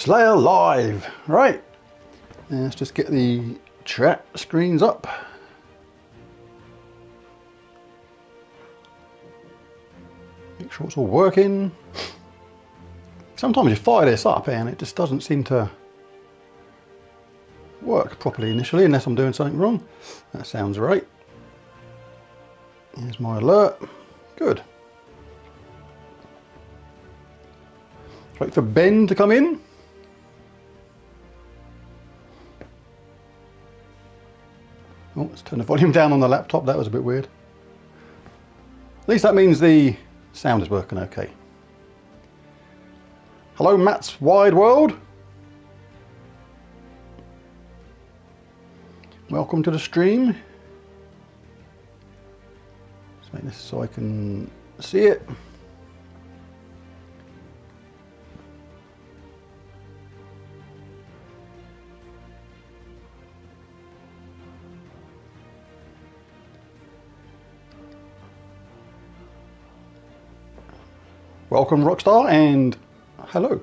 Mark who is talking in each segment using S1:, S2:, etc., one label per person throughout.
S1: Slayer live. Right, let's just get the chat screens up. Make sure it's all working. Sometimes you fire this up and it just doesn't seem to work properly initially unless I'm doing something wrong. That sounds right. Here's my alert. Good. Wait for Ben to come in. Oh, let's turn the volume down on the laptop. That was a bit weird. At least that means the sound is working okay. Hello, Matt's Wide World. Welcome to the stream. Let's make this so I can see it. Welcome, Rockstar, and hello.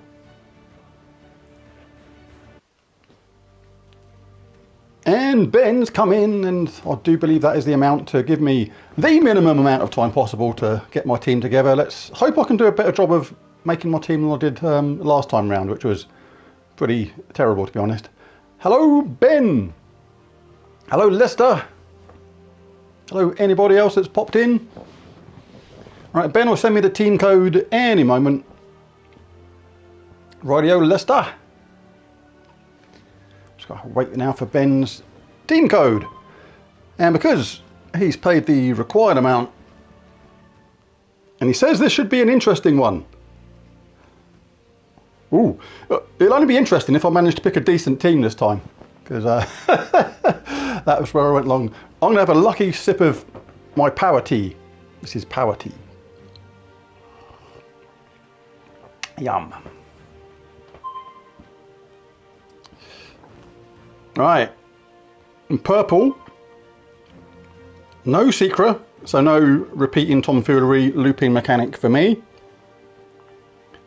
S1: And Ben's come in, and I do believe that is the amount to give me the minimum amount of time possible to get my team together. Let's hope I can do a better job of making my team than I did last time round, which was pretty terrible, to be honest. Hello, Ben. Hello, Lester. Hello, anybody else that's popped in? Right, Ben will send me the team code any moment. Rightio, Lester. Just got to wait now for Ben's team code. And because he's paid the required amount, and he says this should be an interesting one. Ooh, it'll only be interesting if I manage to pick a decent team this time, because that was where I went wrong. I'm going to have a lucky sip of my power tea. This is power tea. Yum. Right. In purple, no secret, so no repeating tomfoolery looping mechanic for me.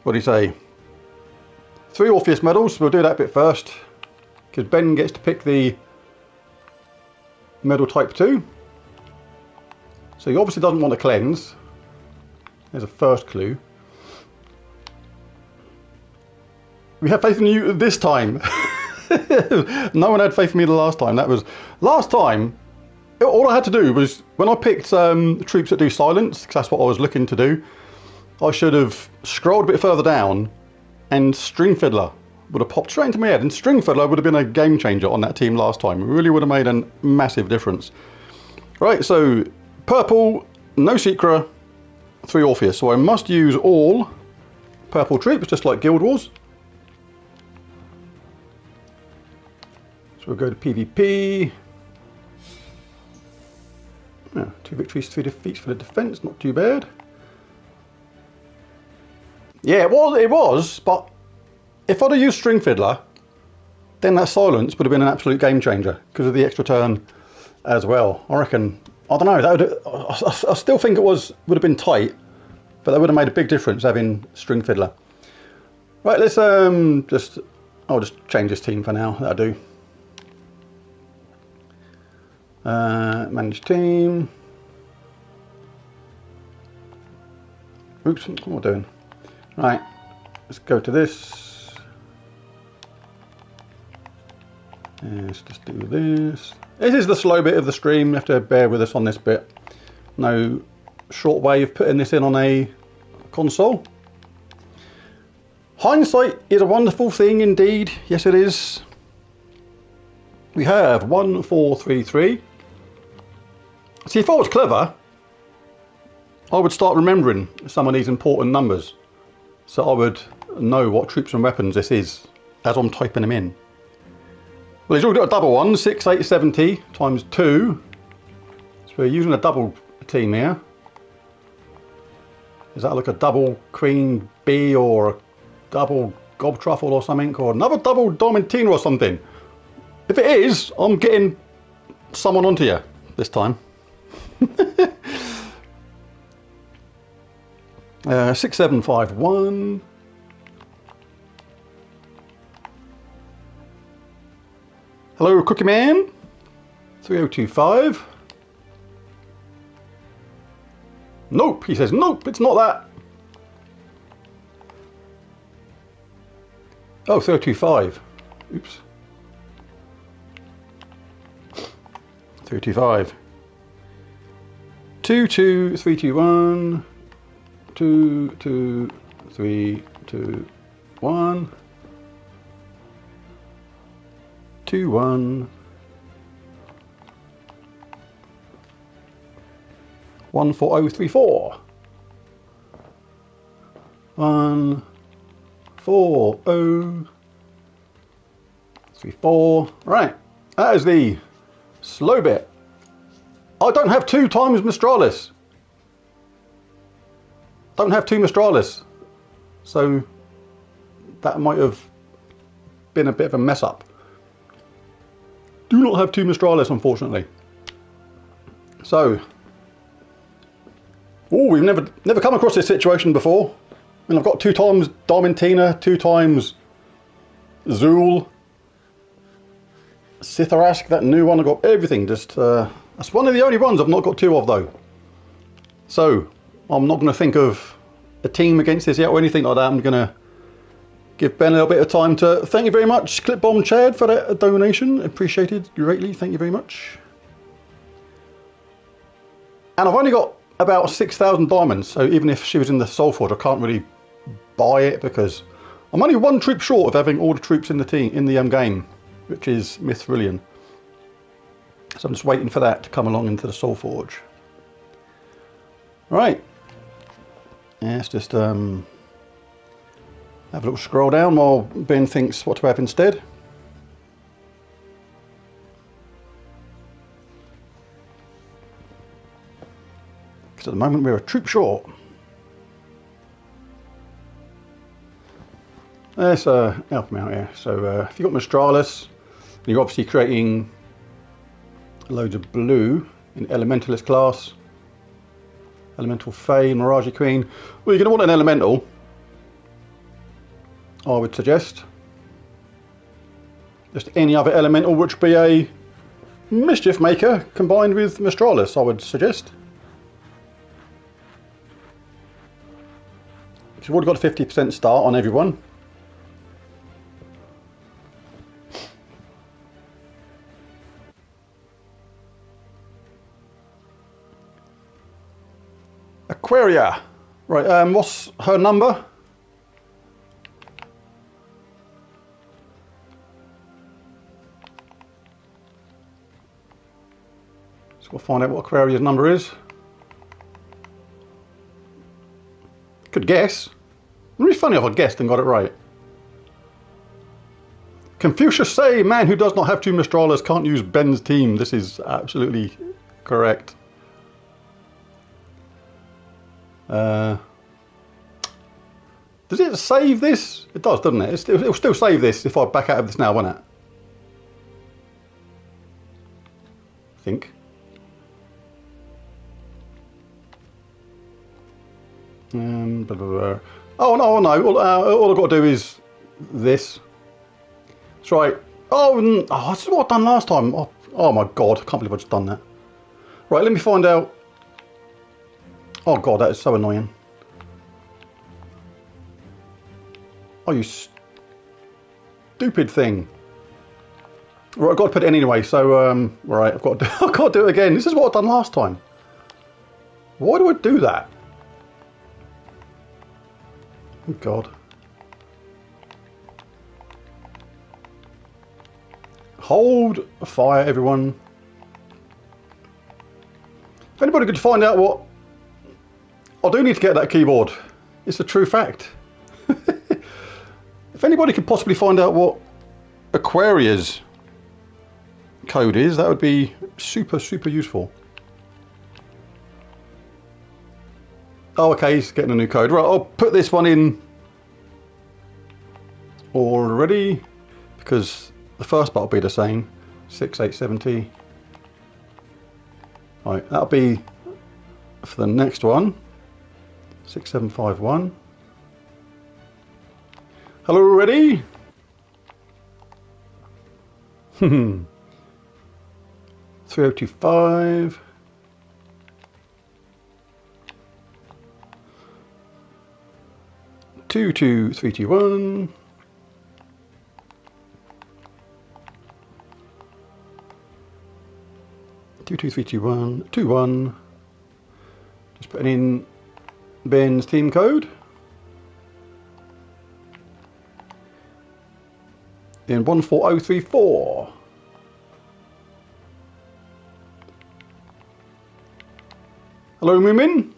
S1: What do you say? 3 Orpheus medals, we'll do that bit first, because Ben gets to pick the medal type 2. So he obviously doesn't want to cleanse. There's a first clue. We have faith in you this time. No one had faith in me the last time. That was last time. All I had to do was when I picked troops that do silence, because that's what I was looking to do. I should have scrolled a bit further down, and String Fiddler would have popped straight into my head. And String Fiddler would have been a game changer on that team last time. It really would have made a massive difference. Right, so purple, no secret, 3 Orpheus. So I must use all purple troops, just like Guild Wars. So we'll go to PvP. Yeah, 2 victories, 3 defeats for the defense, not too bad. Yeah, it was, but if I'd have used String Fiddler, then that silence would have been an absolute game changer because of the extra turn as well. I reckon, I don't know, that would, I still think it would have been tight, but that would have made a big difference having String Fiddler. Right, let's I'll just change this team for now, that'll do. Manage team. Oops, what am I doing? Right, let's go to this. Let's just do this. This is the slow bit of the stream. You have to bear with us on this bit. No short way of putting this in on a console. Hindsight is a wonderful thing indeed. Yes, it is. We have 1, 4, 3, 3. See, if I was clever, I would start remembering some of these important numbers. So I would know what troops and weapons this is as I'm typing them in. Well, he's already got a double one, 6, 8, 70 times 2. So we're using a double team here. Is that like a double Queen Bee or a double Gob Truffle or something? Or another double Diamantina or something? If it is, I'm getting someone onto you this time. 6751. Hello, Cookie Man. 3025. Nope, he says, nope, it's not that. Oh, 3025. Oops. 3025. 22321. 22321. 21. 14034. 14034. Right, that is the slow bit. I don't have 2 times Mistralis. Don't have 2 Mistralis. So that might have been a bit of a mess up. Do not have 2 Mistralis, unfortunately. So, oh, we've never come across this situation before. And I've got 2 times Diamantina, 2 times Zool, Sitharask, that new one. I've got everything. Just that's one of the only ones I've not got 2 of, though. So I'm not going to think of a team against this yet or anything like that. I'm going to give Ben a little bit of time to thank you very much, Clipbomb Chad, for that donation. Appreciated greatly. Thank you very much. And I've only got about 6,000 diamonds, so even if she was in the Soul Forge, I can't really buy it because I'm only 1 troop short of having all the troops in the team in the game, which is Mithrilian. So I'm just waiting for that to come along into the Soul Forge. Right. Yeah, let's just have a little scroll down while Ben thinks what to have instead. Because at the moment we're a troop short. Let's help him out here. So if you've got Mistralis, you're obviously creating loads of blue in Elementalist class. Elemental Fae, Mirage Queen. Well, you're going to want an Elemental, I would suggest. Just any other Elemental which would be a Mischief Maker combined with Mistralis, I would suggest. You've already got a 50% start on everyone. Aquaria. Right, what's her number? Just got to find out what Aquaria's number is. Could guess. It'd be funny if I guessed and got it right. Confucius say, man who does not have 2 Mistralis can't use Ben's team. This is absolutely correct. Does it save this? It does, doesn't it? It'll still save this if I back out of this now, won't it? I think. Blah, blah, blah. Oh no, all I've got to do is this. That's right. Oh, this is what I've done last time. Oh my god, I can't believe I've just done that. Right, let me find out. Oh god, that is so annoying. Oh, you stupid thing. Right, I've got to put it in anyway, so, right, I've got to do it again. This is what I've done last time. Why do I do that? Oh, God. Hold fire, everyone. If anybody could find out what... I do need to get that keyboard. It's a true fact. If anybody could possibly find out what Aquaria's code is, that would be super, super useful. Oh, okay, he's getting a new code. Right, I'll put this one in already because the first part will be the same. 6870. Right, that'll be for the next one. 6751. Hello, ready? 3025. Two, 321. 22321 21. Just putting in Ben's team code. In 14034. Hello Moomin.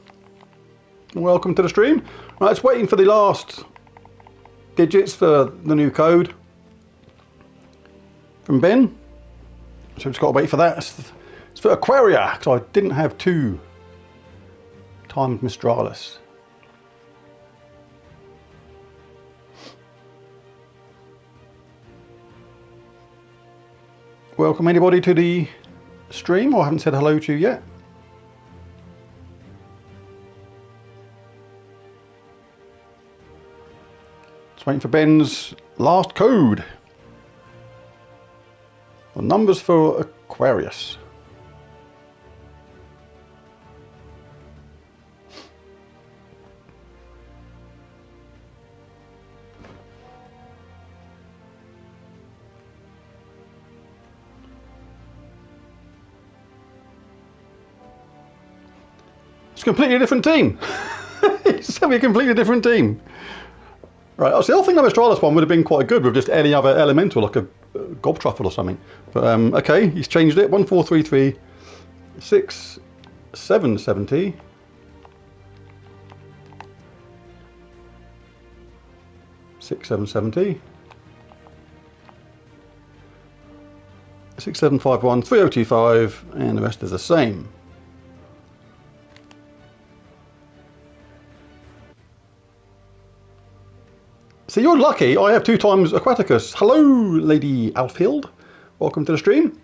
S1: Welcome to the stream. Right, it's waiting for the last digits for the new code from Ben. So we've just got to wait for that. It's for Aquaria, because I didn't have 2 times Mistralis. Welcome anybody to the stream I haven't said hello to yet. Just waiting for Ben's last code. The numbers for Aquarius. It's a completely different team. It's going to be a completely different team. Right, I think the Mistralis one would have been quite good with just any other elemental, like a Gobtruffle or something. But okay, he's changed it. 1433, 6770. 6770. 6751, 3025, and the rest is the same. So you're lucky, I have 2 times Aquaticus. Hello, Lady Alfield. Welcome to the stream.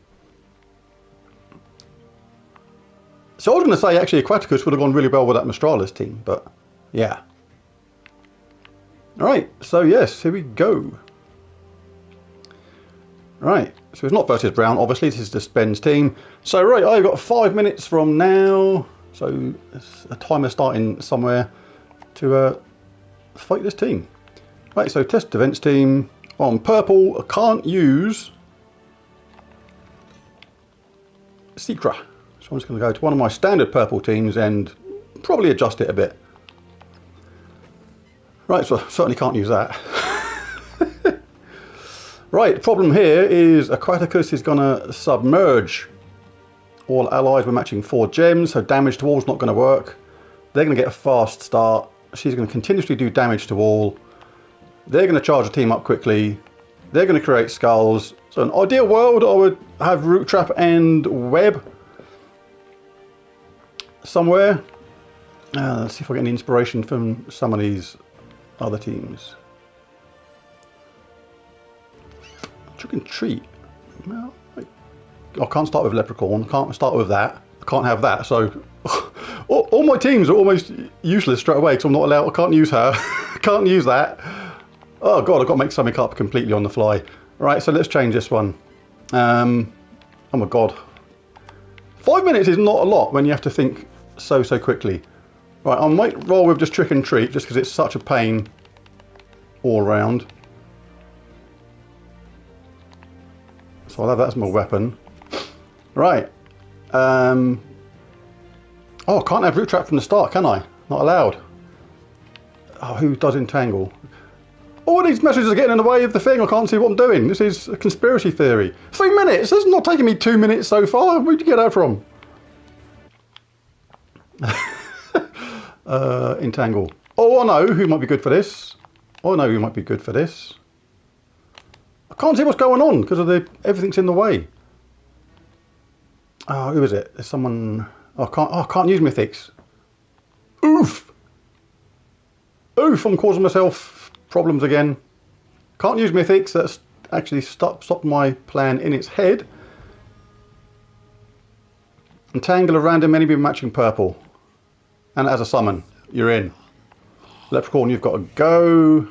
S1: So I was going to say, actually, Aquaticus would have gone really well with that Mistralis team, but yeah. Alright, so yes, here we go. Right, so it's not versus Brown, obviously, this is just Ben's team. So right, I've got 5 minutes from now, so it's a timer starting somewhere to fight this team. Right, so test events team on purple. I can't use Secra, so I'm just going to go to one of my standard purple teams and probably adjust it a bit. Right, so I certainly can't use that. Right, the problem here is Aquaticus is going to submerge all allies. We're matching 4 gems, so damage to all is not going to work. They're going to get a fast start. She's going to continuously do damage to all. They're going to charge the team up quickly. They're going to create skulls. So in an ideal world, I would have Root Trap and Web somewhere. Let's see if I get any inspiration from some of these other teams. Trick and Treat. Well, I can't start with Leprechaun. I can't start with that. I can't have that. So all my teams are almost useless straight away because I'm not allowed. I can't use her. I can't use that. Oh god, I've got to make something up completely on the fly. Right, so let's change this one. Oh my god. 5 minutes is not a lot when you have to think so quickly. Right, I might roll with just Trick and Treat just because it's such a pain all around. So I'll have that as my weapon. Right. Oh, I can't have Root Trap from the start, can I? Not allowed. Oh, who does Entangle? All these messages are getting in the way of the thing. I can't see what I'm doing. This is a conspiracy theory. 3 minutes? This is not taking me 2 minutes so far. Where'd you get that from? Entangle. Oh, I know who might be good for this. I know who might be good for this. I can't see what's going on because of everything's in the way. Oh, who is it? There's someone. Oh, I can't use Mythics. Oof. Oof, I'm causing myself problems again. Can't use Mythics. That's actually stopped my plan in its head. Entangle a random enemy matching purple. And as a summon, you're in. Leprechaun, you've got to go.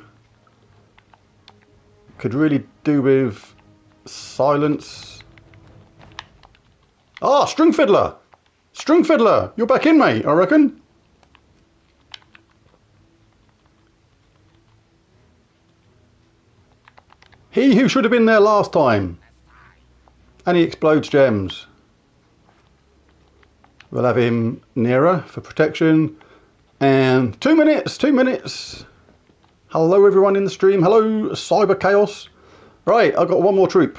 S1: Could really do with Silence. Ah, String Fiddler! String Fiddler! You're back in, mate, I reckon. He who should have been there last time. And he explodes gems. We'll have him nearer for protection. And 2 minutes, 2 minutes. Hello everyone in the stream. Hello Cyber Chaos. Right, I've got one more troop.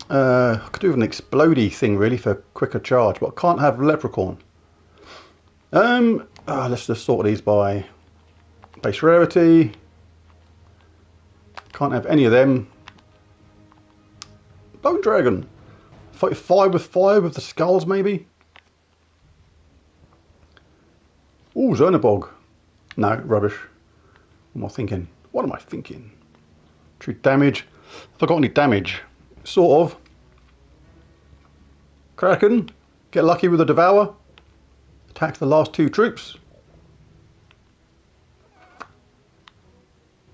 S1: I could do an explodey thing really for quicker charge, but I can't have Leprechaun. Let's just sort these by base rarity. Can't have any of them. Bone Dragon. Fight 5 with the skulls maybe. Ooh, Zernabog. No, rubbish. What am I thinking? What am I thinking? True damage. Have I got any damage? Sort of. Kraken. Get lucky with a Devour. Attack the last 2 troops.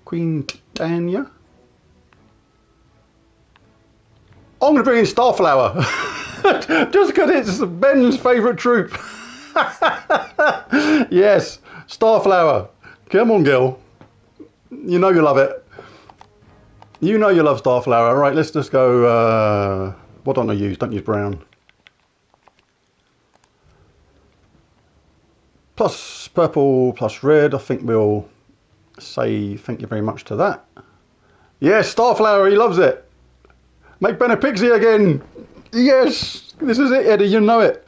S1: Queen Tanya. I'm going to bring in Starflower. Just because it's Ben's favourite troop. Yes, Starflower. Come on, girl. You know you love it. You know you love Starflower. Right, let's just go... what don't I use? Don't use brown. Plus purple, plus red. I think we'll say thank you very much to that. Yes, Starflower, he loves it. Make Ben a pixie again. Yes, this is it, Eddie, you know it.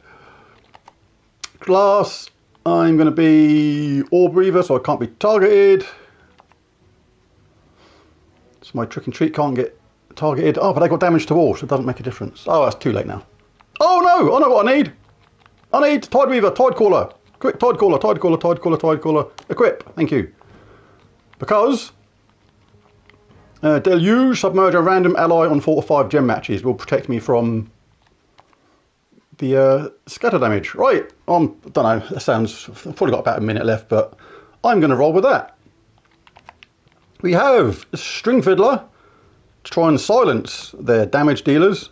S1: Glass, I'm going to be Orb Reaver, so I can't be targeted. So my Trick and Treat can't get targeted. Oh, but I got damage to all, so it doesn't make a difference. Oh, that's too late now. Oh no, I know what I need. I need Tide Weaver, Tide Caller. Quick, Tide Caller, Tide Caller, Tide Caller, Tide Caller. Equip, thank you. Because Deluge, submerge a random ally on 4 or 5 gem matches will protect me from the scatter damage. Right, I don't know, that sounds, I've probably got about a minute left, but I'm going to roll with that. We have String Fiddler to try and silence their damage dealers.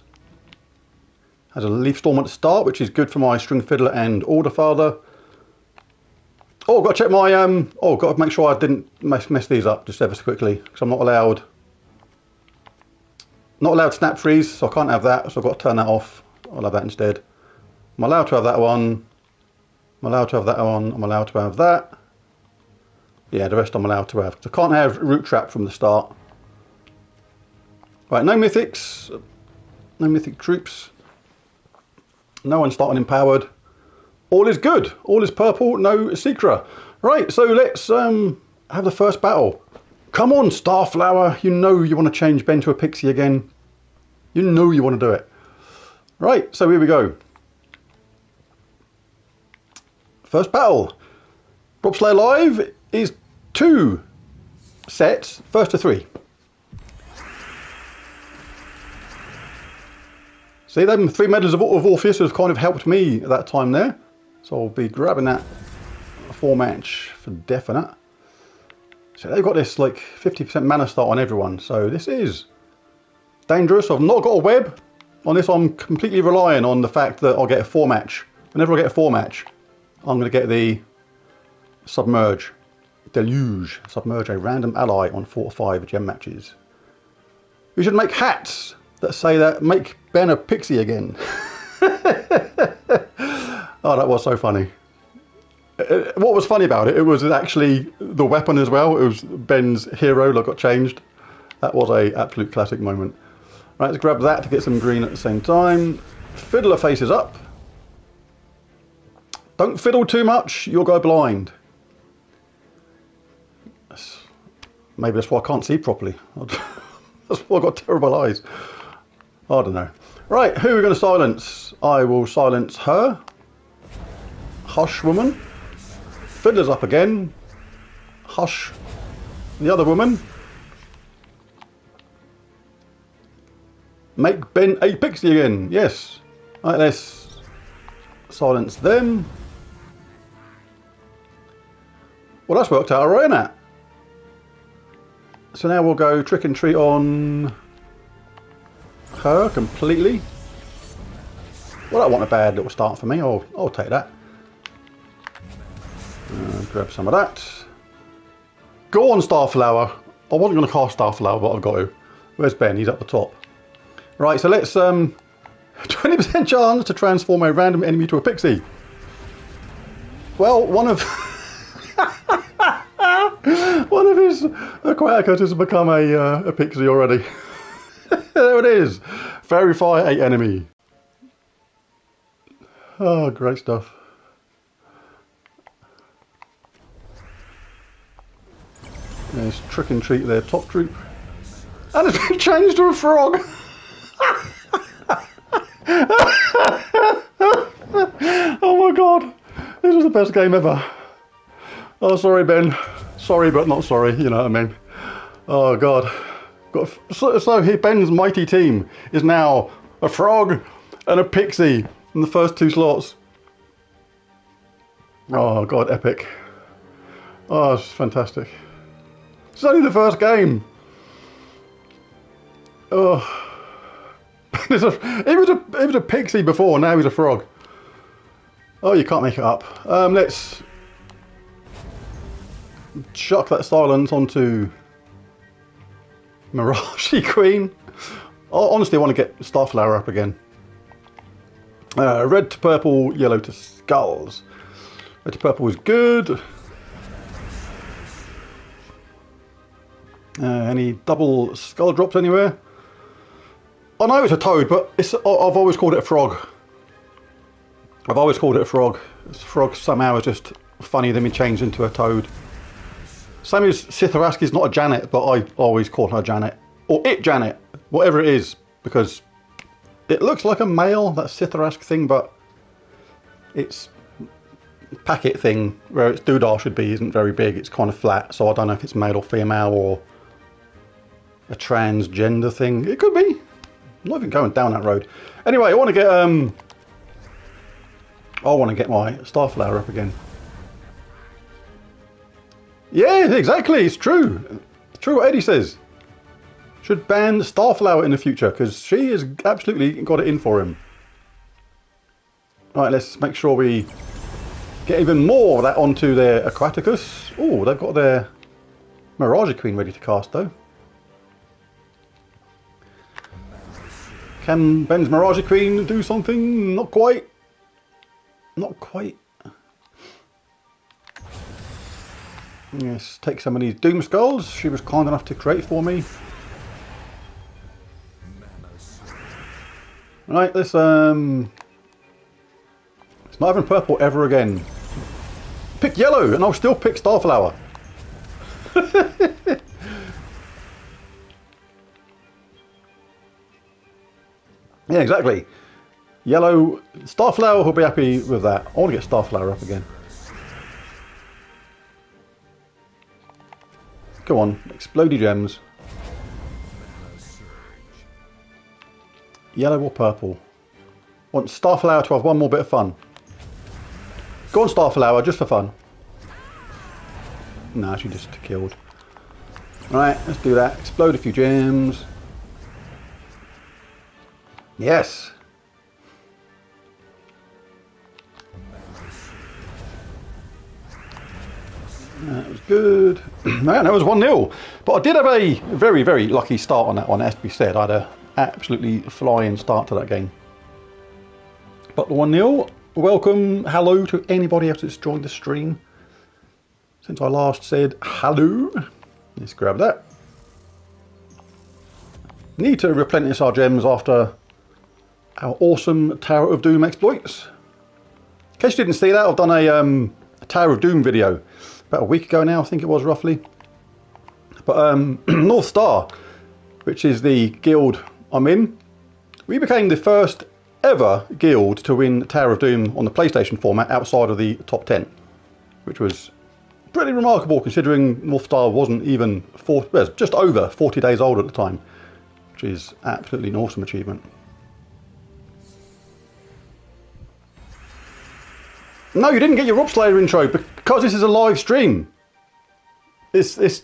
S1: Has a Leaf Storm at the start, which is good for my String Fiddler and Order Father. Oh, I've got to check my, oh, got to make sure I didn't mess these up just ever so quickly, because I'm not allowed snap freeze, so I can't have that, so I've got to turn that off. I'll have that instead. I'm allowed to have that one. I'm allowed to have that one. I'm allowed to have that. Yeah, the rest I'm allowed to have. So I can't have Root Trap from the start. Right, no mythics. No mythic troops. No one starting empowered. All is good. All is purple. No Secra. Right, so let's have the first battle. Come on, Starflower. You know you want to change Ben to a pixie again. You know you want to do it. Right, so here we go. First battle. Robslayer Live is 2 sets, first to 3. See, them 3 medals of Orpheus have kind of helped me at that time there. So I'll be grabbing that 4 match for definite. So they've got this like 50% mana start on everyone. So this is dangerous. I've not got a web. On this I'm completely relying on the fact that I'll get a 4 match. Whenever I get a 4 match, I'm going to get the Submerge. Deluge. Submerge a random ally on 4 or 5 gem matches. We should make hats that say that make Ben a pixie again. Oh, that was so funny. What was funny about it, it was actually the weapon as well. It was Ben's hero that got changed. That was a absolute classic moment. Right, let's grab that to get some green at the same time. Fiddler faces up. Don't fiddle too much, you'll go blind. Maybe that's why I can't see properly. That's why I've got terrible eyes. I don't know. Right, who are we going to silence? I will silence her. Hush, woman. Fiddler's up again. Hush. The other woman. Make Ben a pixie again. Yes. Right, let's silence them. Well, that's worked out alright, isn't it? So now we'll go Trick and Treat on her completely. Well, that wasn't a bad little start for me. I'll take that. Grab some of that. Go on, Starflower. I wasn't going to cast Starflower, but I've got to. Where's Ben? He's up the top. Right, so let's 20% chance to transform a random enemy to a pixie. Well, one of his Aquaticus has become a pixie already. There it is. Verify a enemy. Oh, great stuff. There's Trick and Treat there, top troop. And it's been changed to a frog. Oh my god. This was the best game ever. Oh, sorry, Ben. Sorry, but not sorry. You know what I mean. Oh god. So here, Ben's mighty team is now a frog and a pixie in the first 2 slots. Oh god, epic. Oh, it's fantastic. It's only the first game. Oh, he was a pixie before. Now he's a frog. Oh, you can't make it up. Let's chuck that silence onto Mirage Queen. I honestly want to get Starflower up again. Red to purple, yellow to skulls. Red to purple is good. Any double skull drops anywhere? I know it's a toad, but I've always called it a frog. I've always called it a frog. This frog somehow is just funny than me changed into a toad. Same as Sitharask is not a Janet, but I always call her Janet. Or it Janet, whatever it is, because it looks like a male, that Sitharask thing, but its packet thing, where its doodah should be, isn't very big. It's kind of flat, so I don't know if it's male or female or a transgender thing. It could be. I'm not even going down that road. Anyway, I want to get my Starflower up again. Yeah, exactly. It's true. It's true what Eddie says. Should ban Starflower in the future because she has absolutely got it in for him. Right, let's make sure we get even more of that onto their Aquaticus. Oh, they've got their Mirage Queen ready to cast though. Can Ben's Mirage Queen do something? Not quite. Not quite. Yes, take some of these Doom Skulls. She was kind enough to create for me. Right, let's it's not even purple ever again. Pick yellow and I'll still pick Starflower. Yeah, exactly. Yellow, Starflower will be happy with that. I want to get Starflower up again. Go on, explodey gems. Yellow or purple? Want Starflower to have one more bit of fun. Go on, Starflower, just for fun. No, she just killed. Right, let's do that. Explode a few gems. Yes. That was good. Man, that was 1-0. But I did have a very, very lucky start on that one, as to be said. I had an absolutely flying start to that game. But the 1-0. Welcome, hello to anybody else that's joined the stream. Since I last said hello. Let's grab that. Need to replenish our gems after our awesome Tower of Doom exploits. In case you didn't see that, I've done a Tower of Doom video about a week ago now, I think it was roughly. But North Star, which is the guild I'm in, we became the first ever guild to win Tower of Doom on the PlayStation format outside of the top 10, which was pretty remarkable considering North Star wasn't even just over 40 days old at the time, which is absolutely an awesome achievement. No, you didn't get your Robslayer intro because this is a live stream. It's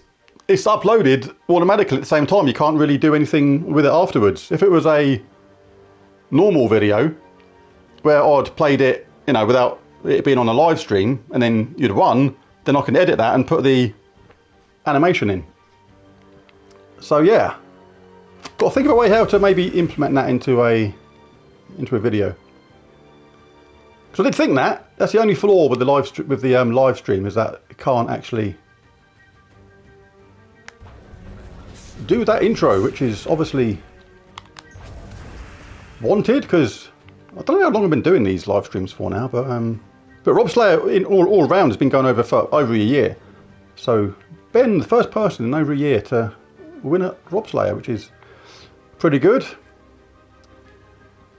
S1: it's uploaded automatically at the same time. You can't really do anything with it afterwards. If it was a normal video where I'd played it, you know, without it being on a live stream, and then you'd won, then I can edit that and put the animation in. So yeah, got to think of a way how to maybe implement that into a video. Because I did think that's the only flaw with the live stream, is that it can't actually do that intro, which is obviously wanted, because I don't know how long I've been doing these live streams for now, but Robslayer in all around has been going over for over a year. So Ben, the first person in over a year to win at Robslayer, which is pretty good.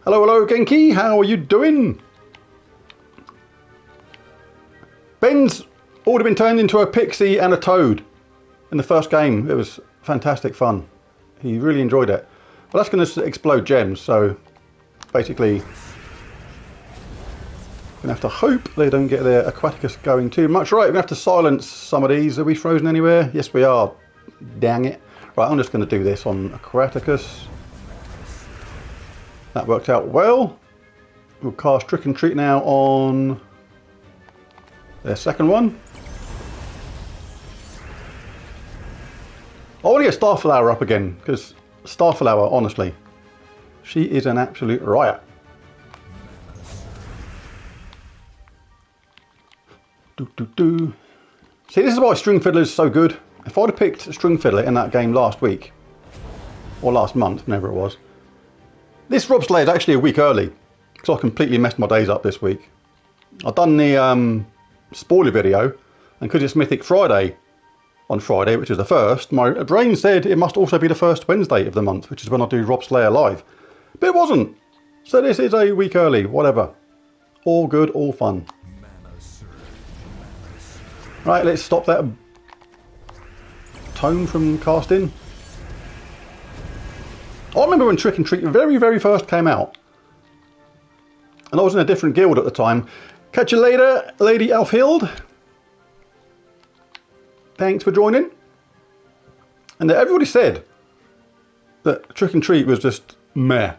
S1: Hello Genki, how are you doing? Ben's already been turned into a pixie and a toad in the first game. It was fantastic fun. He really enjoyed it. But that's going to explode gems, so basically gonna have to hope they don't get their Aquaticus going too much. Right, we're gonna have to silence some of these. Are we frozen anywhere? Yes, we are. Dang it. Right, I'm just gonna do this on Aquaticus. That worked out well. We'll cast Trick and Treat now on their second one. I want to get Starflower up again, because Starflower, honestly, she is an absolute riot. See, this is why String Fiddler is so good. If I'd have picked String Fiddler in that game last week, or last month, whenever it was, this Robslayer is actually a week early, because I completely messed my days up this week. I've done the spoiler video, and because it's Mythic Friday on Friday, which is the first, my brain said it must also be the first Wednesday of the month, which is when I do Robslayer live. But it wasn't. So this is a week early, whatever. All good, all fun. Right, let's stop that tone from casting. I remember when Trick and Treat very first came out, and I was in a different guild at the time. Catch you later, Lady Alfhild. Thanks for joining. And everybody said that Trick and Treat was just meh.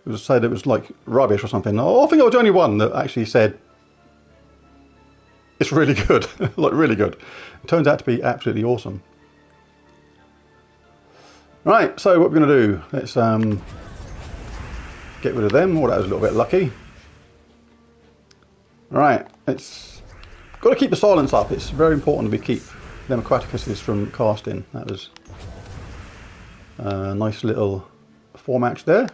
S1: It was said it was like rubbish or something. I think I was the only one that actually said it's really good, like really good. It turns out to be absolutely awesome. Right, so what we're going to do, let's get rid of them. Oh, that was a little bit lucky. Right, it's got to keep the silence up. It's very important that we keep them Aquaticuses from casting. That was a nice little four-match there.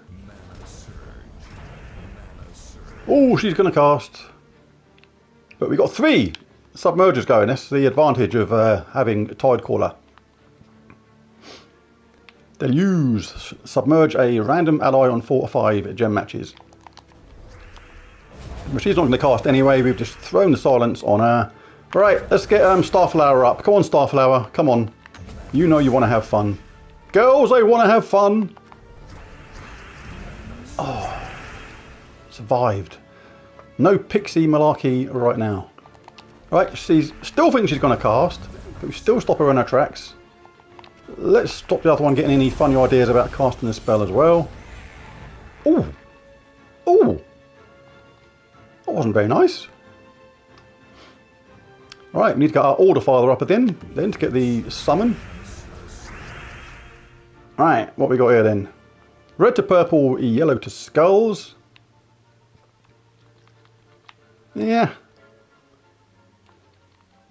S1: Oh, she's going to cast. But we got 3 submergers going. That's the advantage of having a Tidecaller. Deluge. Submerge a random ally on 4 or 5 gem matches. But she's not going to cast anyway. We've just thrown the silence on her. Right, let's get Starflower up. Come on, Starflower. Come on. You know you want to have fun. Girls, they want to have fun. Oh. Survived. No pixie malarkey right now. Right, she still thinks she's going to cast, but we still stop her in her tracks. Let's stop the other one getting any funny ideas about casting the spell as well. Ooh. Ooh. That wasn't very nice. Right, we need to get our Order Father up again, then to get the summon. Right, what we got here then? Red to purple, yellow to skulls. Yeah.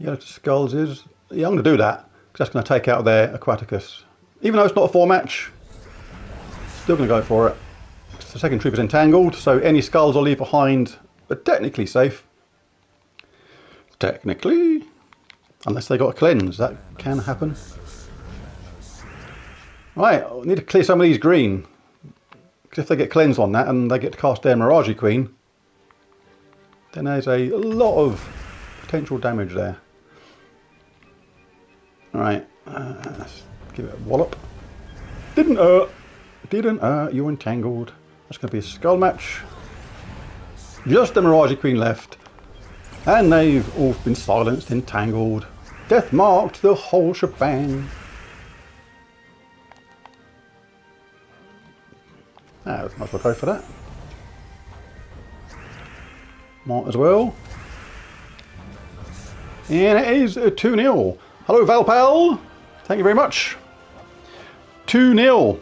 S1: Yellow to skulls is... Yeah, I'm going to do that, because that's going to take out their Aquaticus. Even though it's not a 4-match, still going to go for it. The second troop is entangled, so any skulls I'll leave behind are technically safe. Technically. Unless they got a cleanse, that can happen. Right, I need to clear some of these green. Because if they get cleanse on that and they get to cast their Mirage Queen, then there's a lot of potential damage there. Alright, let's give it a wallop. Didn't hurt. Didn't hurt. You're entangled. That's going to be a skull match. Just the Mirage Queen left. And they've all been silenced, entangled. Death marked the whole shebang. Might as well go for that. Might as well. And it is 2-0. Hello, Valpal. Thank you very much. 2-0.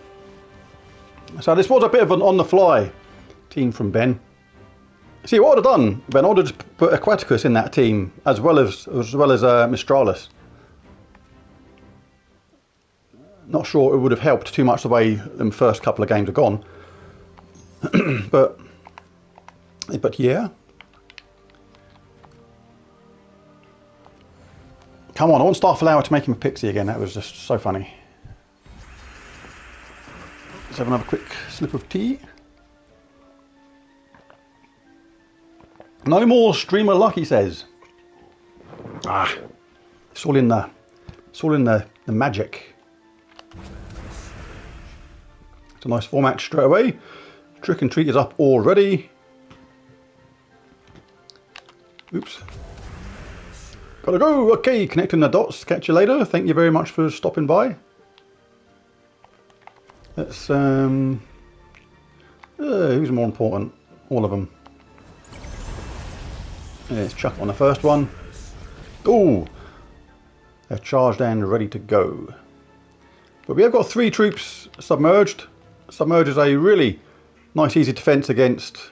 S1: So this was a bit of an on-the-fly team from Ben. See, what I'd have done, Ben, I would have just put Aquaticus in that team as well as Mistralis. Not sure it would have helped too much the way the first couple of games have gone. but yeah. Come on, I want Starflower to make him a pixie again. That was just so funny. Let's have another quick slip of tea. No more streamer luck, he says. Ah, it's all in the magic. It's a nice format straight away. Trick and treat is up already. Oops. Gotta go. Okay, connecting the dots. Catch you later. Thank you very much for stopping by. Let's who's more important? All of them. Let's chuck on the first one. Oh, they're charged and ready to go. But we have got 3 troops submerged. Submerge is a really nice, easy defense against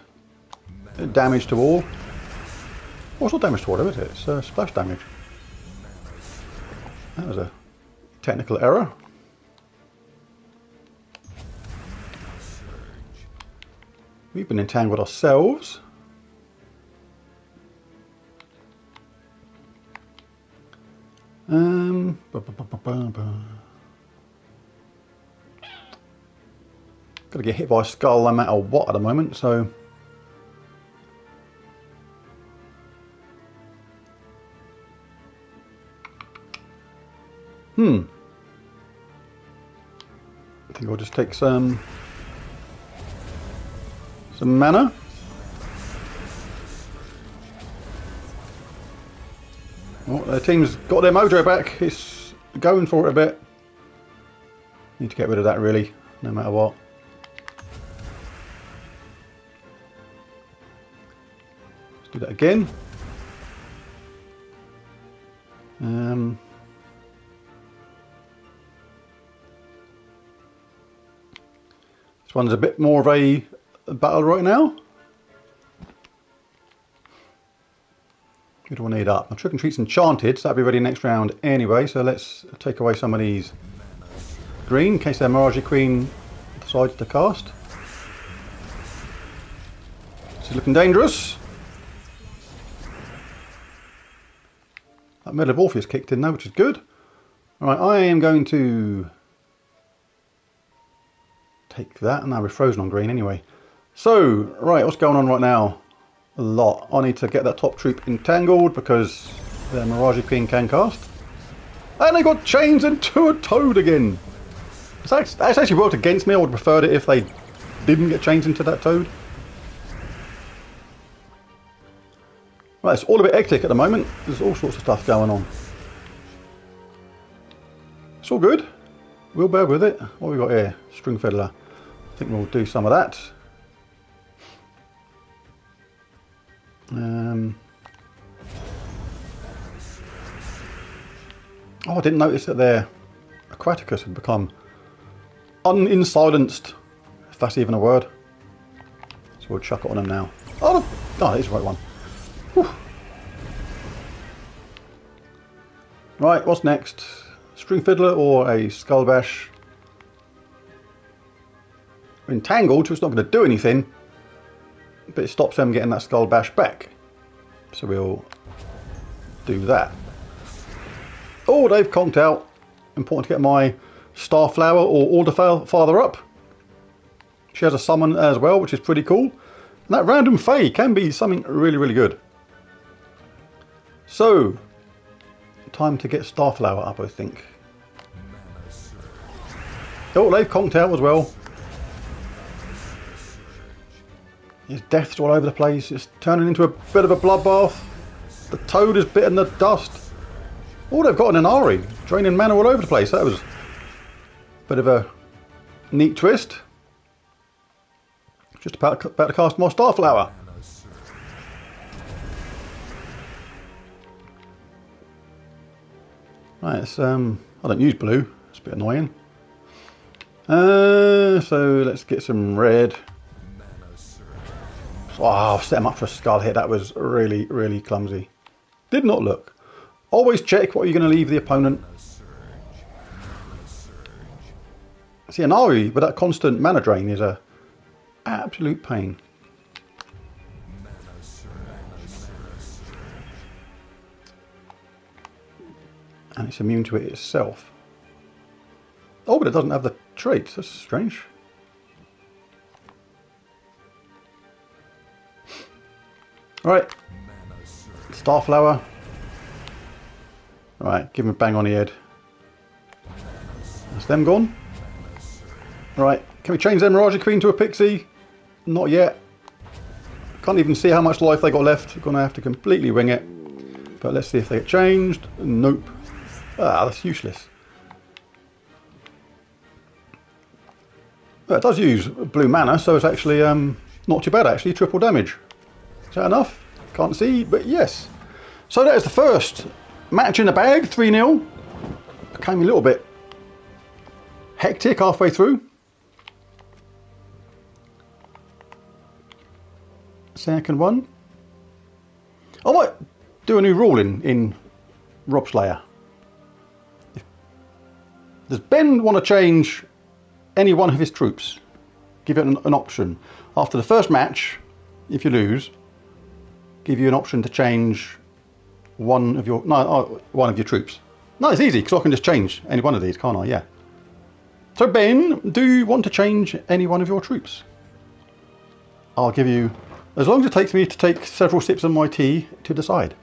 S1: damage to all. Well, it's not damage to all, is it? It's splash damage. That was a technical error. We've been entangled ourselves. Gotta get hit by a skull no matter what at the moment, so. I think I'll just take some mana. Well, their team's got their mojo back. It's going for it a bit. Need to get rid of that really, no matter what. Let's do that again. This one's a bit more of a battle right now. Who do I need up? My Trick and Treat's enchanted, so that'll be ready next round anyway. So let's take away some of these green in case their Mirage Queen decides to cast. This is looking dangerous. That Medal of Orpheus kicked in now, which is good. Alright, I am going to take that, and now we're frozen on green anyway. So, right, what's going on right now? A lot. I need to get that top troop entangled because their Mirage Queen can cast. And they got chains into a toad again. That's actually worked against me. I would have preferred it if they didn't get chains into that toad. Right, it's all a bit hectic at the moment. There's all sorts of stuff going on. It's all good. We'll bear with it. What have we got here? String Fiddler. I think we'll do some of that. Oh, I didn't notice that their Aquaticus had become unsilenced, if that's even a word. So we'll chuck it on them now. Oh, no, that is the right one. Whew. Right, what's next? String Fiddler or a Skull Bash? We're entangled, so it's not going to do anything, but it stops them getting that Skull Bash back. So we'll do that. Oh, they've conked out. Important to get my Starflower or Order Father up. She has a summon as well, which is pretty cool. And that random Fae can be something really, really good. So, time to get Starflower up, I think. Oh, they've conked out as well. There's deaths all over the place. It's turning into a bit of a bloodbath. The toad has bitten the dust. Oh, they've got an Inari, draining mana all over the place. That was a bit of a neat twist. Just about to cast my Starflower. Right, it's, I don't use blue. It's a bit annoying. So let's get some red. Oh, I've set him up for a skull hit. That was really, really clumsy. Did not look. Always check what you're going to leave the opponent. See, an Ari with that constant mana drain is a absolute pain. And it's immune to it itself. Oh, but it doesn't have the traits. That's strange. Alright. Starflower. Right, give him a bang on the head. That's them gone. Right, can we change their Mirage Queen to a Pixie? Not yet. Can't even see how much life they got left. We're going to have to completely wing it. But let's see if they get changed. Nope. Ah, that's useless. Well, it does use blue mana, so it's actually not too bad actually. Triple damage. Is that enough? Can't see, but yes. So that is the first match in the bag, 3-0. Became a little bit hectic halfway through. Second one. I might do a new rule in Robslayer. Does Ben want to change any one of his troops? Give it an option. After the first match, if you lose, give you an option to change one of your troops. No, it's easy because I can just change any one of these, can't I? Yeah. So Ben, do you want to change any one of your troops? I'll give you, as long as it takes me to take several sips of my tea to decide.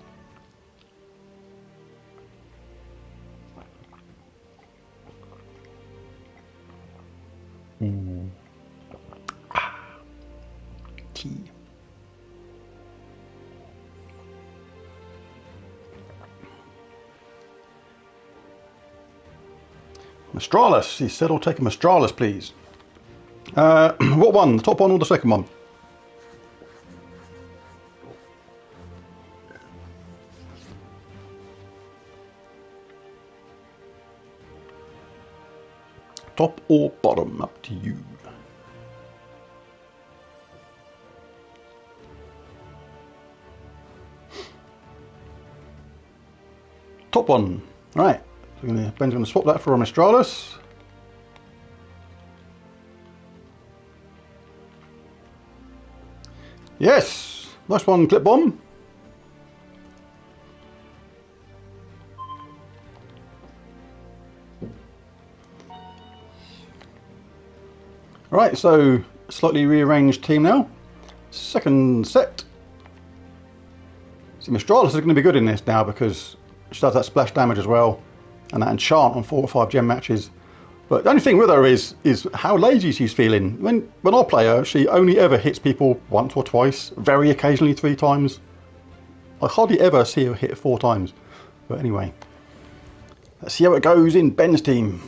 S1: Tea. Mistralis. He said I'll take a Mistralis, please. What one? The top one or the second one? Top or bottom? Up to you. Top one. Right. So Ben's going to swap that for a Mistralis. Yes. Nice one, Clip Bomb. Right, so slightly rearranged team now. Second set. So Mistralis is going to be good in this now because she does that splash damage as well, and that enchant on 4 or 5 gem matches. But the only thing with her is how lazy she's feeling. When I play her, she only ever hits people once or twice, very occasionally 3 times. I hardly ever see her hit 4 times. But anyway, let's see how it goes in Ben's team.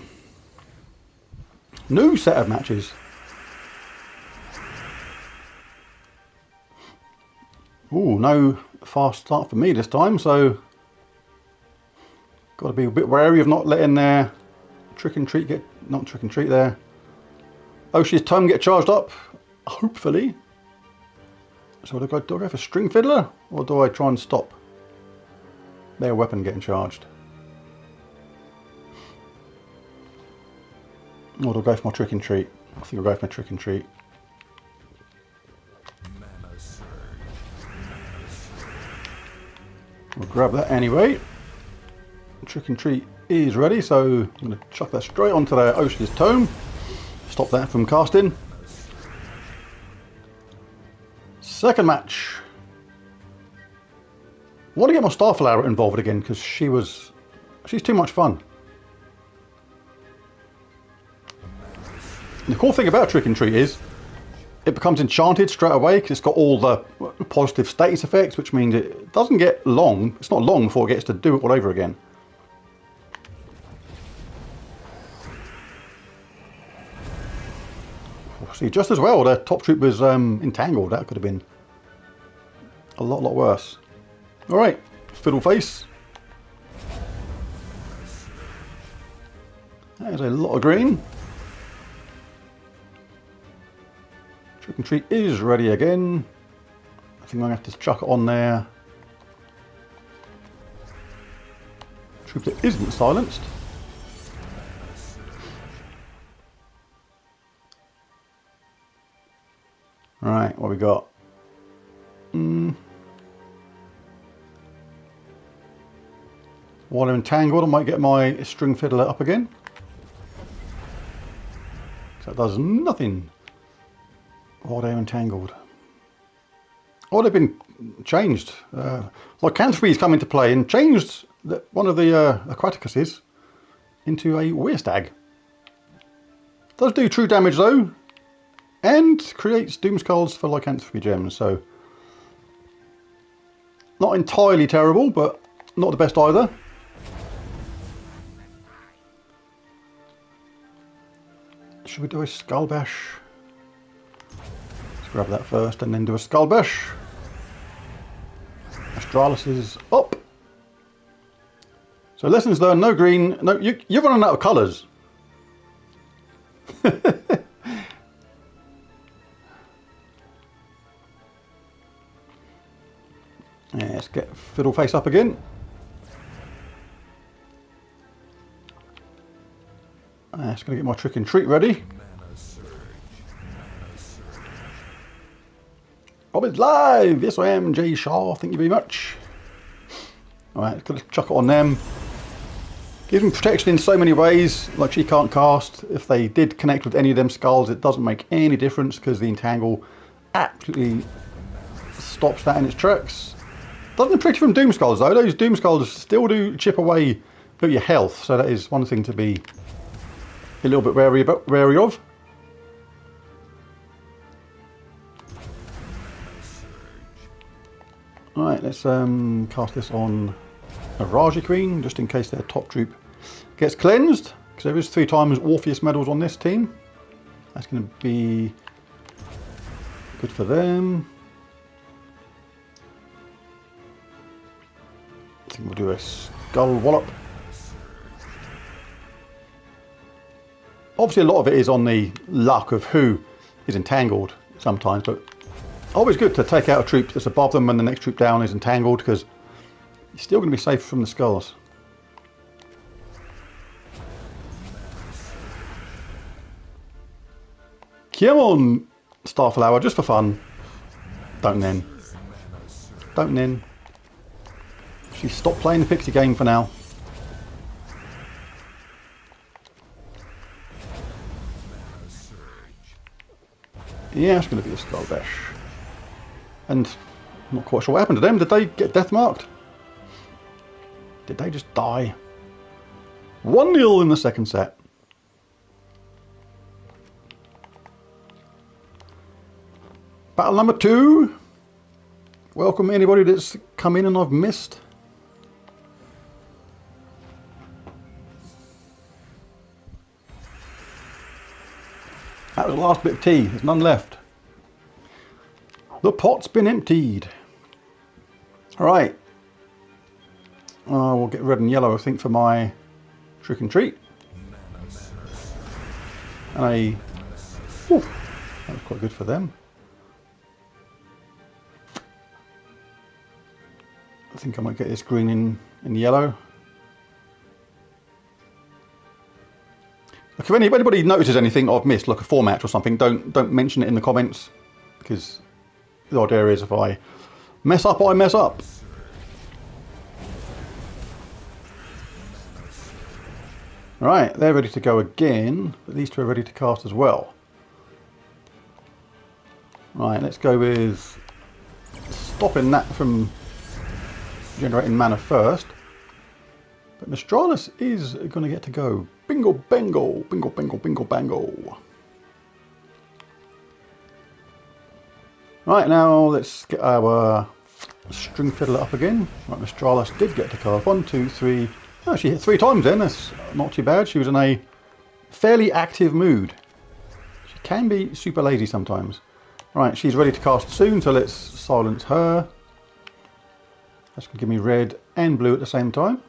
S1: New set of matches. Ooh, no fast start for me this time, so got to be a bit wary of not letting their trick and treat get, not trick and treat there. Ocean's Tome get charged up, hopefully. So do I go for String Fiddler, or do I try and stop their weapon getting charged? Or do I go for my trick and treat? I think I'll go for my trick and treat. We'll grab that anyway. Trick and treat is ready, so I'm going to chuck that straight onto their Ocean's Tome. Stop that from casting. Second match. I want to get my Starflower involved again because she's too much fun. And the cool thing about Trick and Treat is it becomes enchanted straight away because it's got all the positive status effects, which means it doesn't get long. It's not long before it gets to do it all over again. See, just as well, their top troop was entangled. That could have been a lot worse. Alright, fiddle face. There's a lot of green. Trick and treat is ready again. I think I'm going to have to chuck it on there. Troop that isn't silenced. Right, what we got? While I'm entangled, I might get my string fiddler up again. So that does nothing while I'm entangled. Oh, they've been changed. Lycanthropy's come into play and changed one of the Aquaticuses into a Weirstag. Does do true damage though, and creates Doom Skulls for Lycanthropy gems, so not entirely terrible, but not the best either. Should we do a Skull Bash? Let's grab that first and then do a Skull Bash. Astralis is up. So lessons learned, no green. No, you're running out of colours. Yeah, let's get Fiddle Face up again. Just going to get my trick and treat ready. Rob is live! Yes I am, Jay Shaw, thank you very much. Alright, got to chuck it on them. Gives them protection in so many ways, like she can't cast. If they did connect with any of them skulls, it doesn't make any difference because the entangle absolutely stops that in its tracks. Doesn't protect you from Doom Skulls though. Those Doom Skulls still do chip away at your health, so that is one thing to be a little bit wary of. Right, let's cast this on a Raja Queen, just in case their top troop gets cleansed, because there is 3 times Orpheus medals on this team. That's going to be good for them. I think we'll do a Skull Wallop. Obviously a lot of it is on the luck of who is entangled sometimes, but always good to take out a troop that's above them when the next troop down is entangled, because you're still going to be safe from the skulls. Come on, Starflower, just for fun. Don't nin. Don't nin. She stopped playing the pixie game for now. Yeah, it's going to be a Skull Bash. And I'm not quite sure what happened to them. Did they get death marked? Did they just die? 1-0 in the second set. Battle number 2. Welcome anybody that's come in and I've missed. That was the last bit of tea. There's none left. The pot's been emptied. Alright. We'll get red and yellow, I think, for my trick and treat. And that was quite good for them. I think I might get this green in yellow. Look, if anybody notices anything I've missed, like a format or something, don't mention it in the comments, because the idea is if I mess up, I mess up. Right, they're ready to go again, but these two are ready to cast as well. Right, let's go with stopping that from generating mana first. But Mistralis is going to get to go. Bingo bango, bingo bango, bingo bango. Right, now let's get our string fiddler up again. Right, Mistralis did get to cast. 1, 2, 3. Oh, she hit 3 times then. That's not too bad. She was in a fairly active mood. She can be super lazy sometimes. Right, she's ready to cast soon, so let's silence her. That's going to give me red and blue at the same time.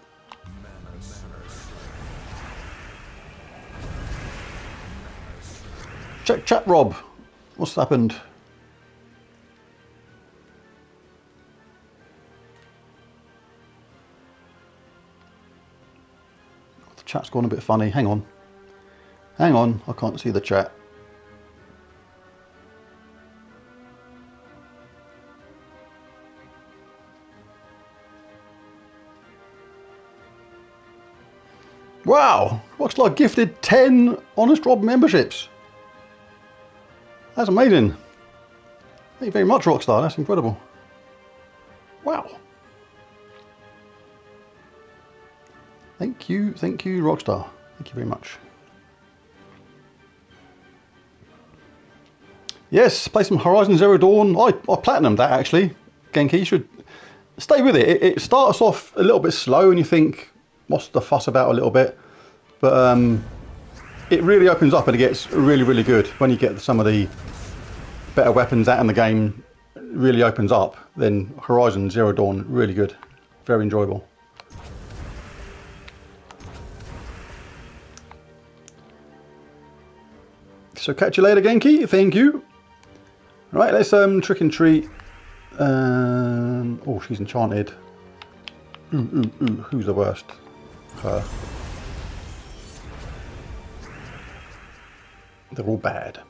S1: Check chat, Rob. What's happened? The chat's gone a bit funny. Hang on. Hang on, I can't see the chat. Wow! Rockstar gifted 10 Honest Rob memberships. That's amazing. Thank you very much, Rockstar. That's incredible. Wow. Thank you, Rockstar. Thank you very much. Yes, play some Horizon Zero Dawn. I platinumed that actually. Genki, you should stay with it. It starts off a little bit slow and you think, what's the fuss about a little bit? But it really opens up and it gets really, really good. When you get some of the better weapons out in the game, it really opens up. Then Horizon Zero Dawn, really good. Very enjoyable. So catch you later, Genki. Thank you. Right, let's trick and treat. Oh, she's enchanted. Ooh, who's the worst? Her. They're all bad.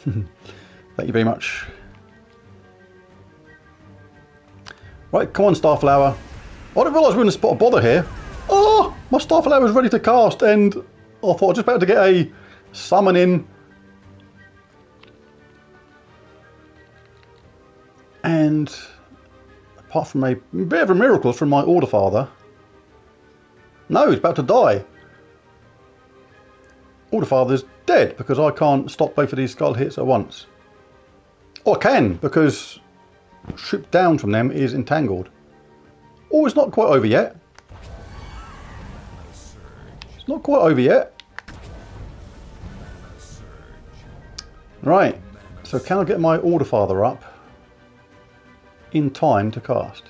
S1: Thank you very much. Right, come on, Starflower. I didn't realise we were in a spot of bother here. Oh, my Starflower was ready to cast, and I thought I was just about to get a summon in. And apart from a bit of a miracle from my Order Father, no, he's about to die. Order Father's dead because I can't stop both of these skull hits at once. Or I can, because strip down from them is entangled. Oh, it's not quite over yet. It's not quite over yet. Right, so can I get my Order Father up in time to cast?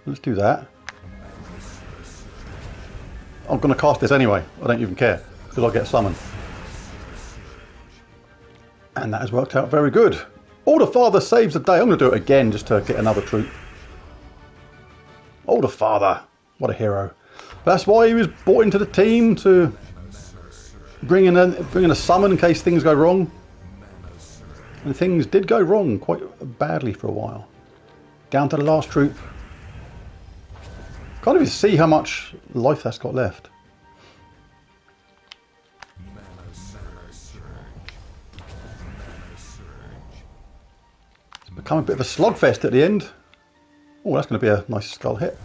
S1: Let's do that. I'm going to cast this anyway. I don't even care because I'll get summoned. And that has worked out very good. Order Father saves the day. I'm going to do it again just to get another troop. Order Father. What a hero. That's why he was brought into the team, to bring in a summon in case things go wrong. And things did go wrong quite badly for a while. Down to the last troop. Can't even see how much life that's got left. It's become a bit of a slugfest at the end. Oh, that's going to be a nice skull hit.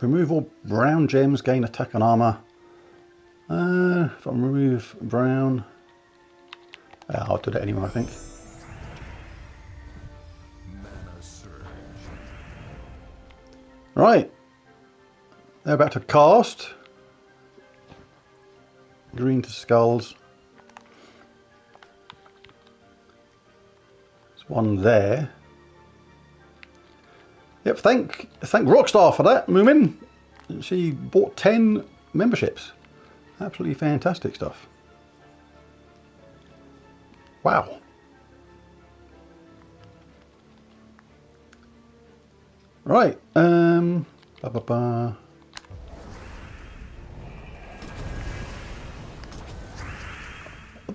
S1: Remove all brown gems, gain attack and armor. If I remove brown, I'll do that anyway, I think. Right, they're about to cast. Green to skulls. There's one there. Yep, thank Rockstar for that, Moomin. She bought 10 memberships. Absolutely fantastic stuff. Wow. Right. I don't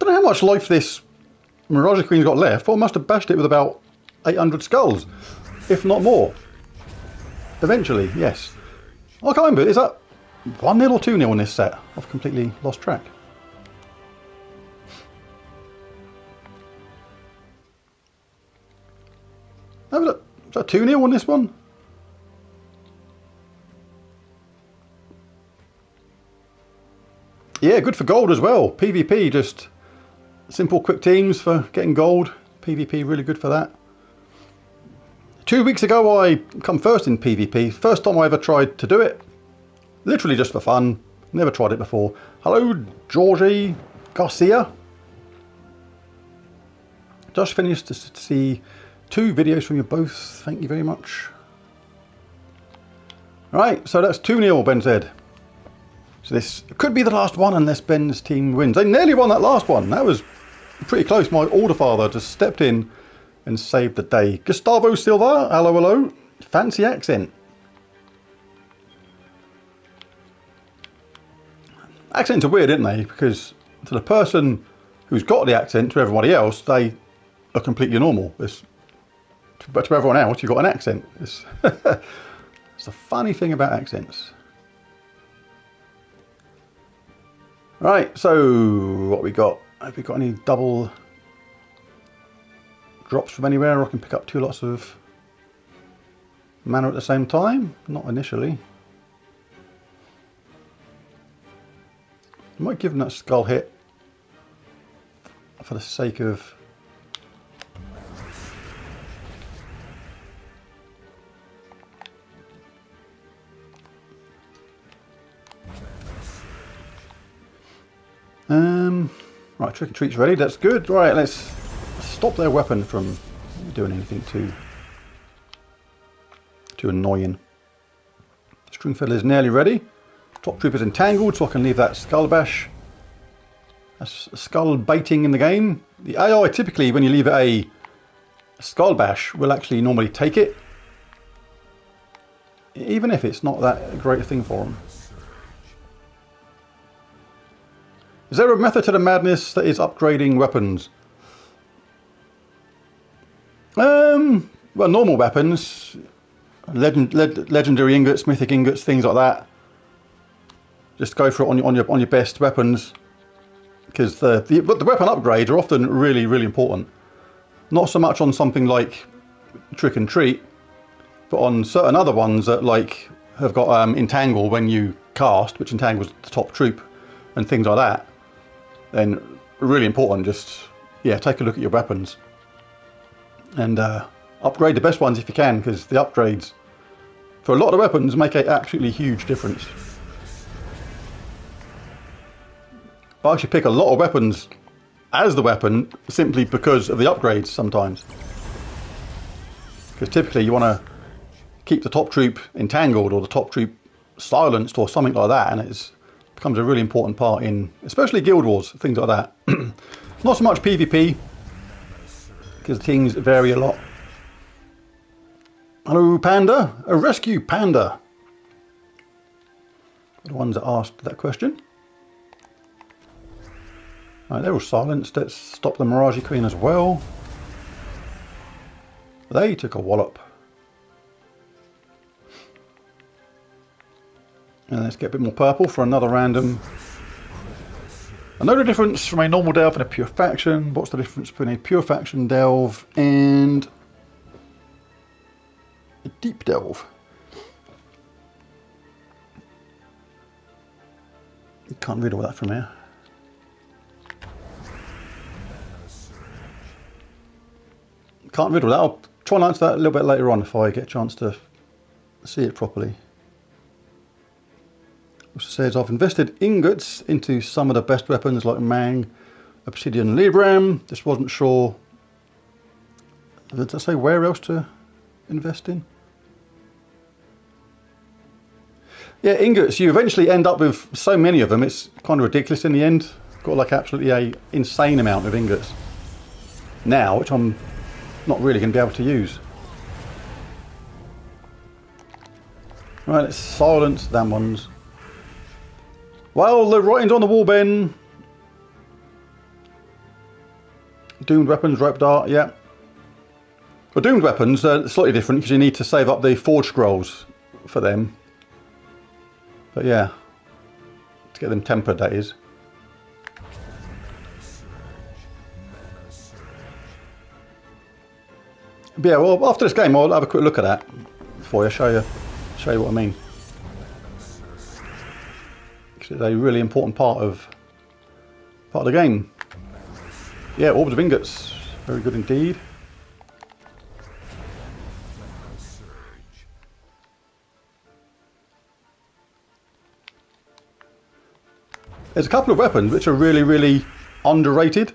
S1: know how much life this Mirage Queen's got left, but I must have bashed it with about 800 skulls, if not more. Eventually, yes. I can't remember, is that 1-0 or 2-0 in this set? I've completely lost track. Oh, look, is that 2-0 on this one? Yeah, good for gold as well. PvP, just simple quick teams for getting gold. PvP really good for that. 2 weeks ago I come first in PvP. First time I ever tried to do it. Literally just for fun. Never tried it before. Hello, Georgie Garcia. Just finished to see 2 videos from you both. Thank you very much. Right, so that's 2-0, Ben said. So this could be the last one unless Ben's team wins. They nearly won that last one. That was pretty close. My older father just stepped in and saved the day. Gustavo Silva, hello, hello. Fancy accent. Accents are weird, aren't they? Because to the person who's got the accent, to everybody else, they are completely normal. But to everyone else, you've got an accent. It's a funny thing about accents. Right, so what we got? Have we got any double drops from anywhere? Or I can pick up 2 lots of mana at the same time? Not initially. I might give him that skull hit for the sake of right, trick or treat's ready, that's good. Right, let's stop their weapon from doing anything too annoying. Stringfeller's nearly ready. Top Trooper's entangled, so I can leave that skull bash. That's skull baiting in the game. The AI typically, when you leave it a skull bash, will actually normally take it, even if it's not that great a thing for them. Is there a method to the madness that is upgrading weapons? Well, normal weapons, legendary ingots, mythic ingots, things like that. Just go for it on your best weapons, because the weapon upgrades are often really, really important. Not so much on something like Trick and Treat, but on certain other ones that like have got entangle when you cast, which entangles the top troop and things like that. Then really important. Just take a look at your weapons and upgrade the best ones if you can, because the upgrades for a lot of weapons make an absolutely huge difference. I actually pick a lot of weapons as the weapon simply because of the upgrades sometimes. Because typically you want to keep the top troop entangled or the top troop silenced or something like that, and it becomes a really important part in especially Guild Wars, things like that. Not so much PvP, because things vary a lot. Hello, Panda. A rescue panda. The ones that asked that question. Right, they're all silenced. Let's stop the Mirage Queen as well. They took a wallop. And let's get a bit more purple for another random. I know the difference from a normal delve and a pure faction. What's the difference between a pure faction delve and a deep delve? You can't read all that from here. Can't read all that. I'll try and answer that a little bit later on if I get a chance to see it properly. It says I've invested ingots into some of the best weapons like Mang, Obsidian, Libram. Just wasn't sure. Did I say where else to invest in? Yeah, ingots. You eventually end up with so many of them. It's kind of ridiculous in the end. Got like absolutely a insane amount of ingots now, which I'm not really going to be able to use. Right, let's silence them ones. Well, the writing's on the wall, Ben. Doomed weapons, rope dart, yeah. Well, doomed weapons are slightly different because you need to save up the forge scrolls for them. But yeah, to get them tempered, that is. But yeah, well, after this game, I'll have a quick look at that for you, show you what I mean. It's a really important part of the game. Yeah, orbs of ingots, very good indeed. there's a couple of weapons which are really, really underrated.